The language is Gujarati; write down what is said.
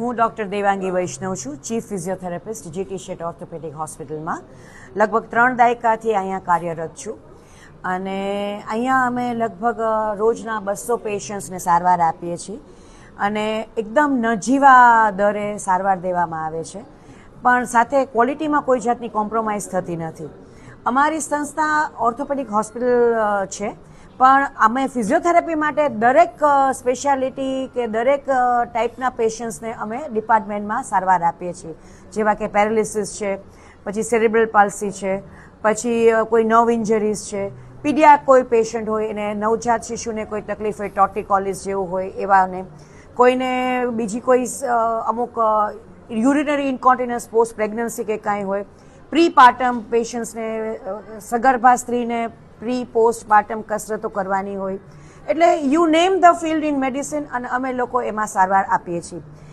હું ડૉક્ટર દેવાંગી વૈષ્ણવ છું, ચીફ ફિઝિયોથેરાપિસ્ટ જીટી શેઠ ઓર્થોપેડિક હોસ્પિટલમાં લગભગ 3 દાયકાથી અહીંયા કાર્યરત છું. અને અહીંયા અમે લગભગ રોજના 200 પેશન્ટ્સને સારવાર આપીએ છીએ અને એકદમ નજીવા દરે સારવાર દેવામાં આવે છે, પણ સાથે ક્વોલિટીમાં કોઈ જાતની કોમ્પ્રોમાઇઝ થતી નથી. અમારી સંસ્થા ઓર્થોપેડિક હોસ્પિટલ છે, પણ અમે ફિઝિયોથેરાપી માટે દરેક સ્પેશિયાલિટી કે દરેક ટાઈપના પેશન્ટ્સને અમે ડિપાર્ટમેન્ટમાં સારવાર આપીએ છીએ, જેવા કે પેરાલિસિસ છે, પછી સેરેબ્રલ પાલ્સી છે, પછી કોઈ નર્વ ઇન્જરીઝ છે, પીડિયા કોઈ પેશન્ટ હોય એને નવજાત શિશુને કોઈ તકલીફ હોય, ટોર્ટિકોલિસ જેવું હોય એવાને, કોઈને બીજી કોઈ અમુક યુરિનરી ઇન્કોન્ટિનન્સ પોસ્ટ પ્રેગ્નન્સી કે કાંઈ હોય, પ્રી પાર્ટમ પેશન્ટ્સને સગર્ભા સ્ત્રીને પ્રી પોસ્ટ પાર્ટમ કસરતો કરવાની હોય, એટલે you name the field in medicine અને અમે લોકો એમાં સારવાર આપીએ છીએ.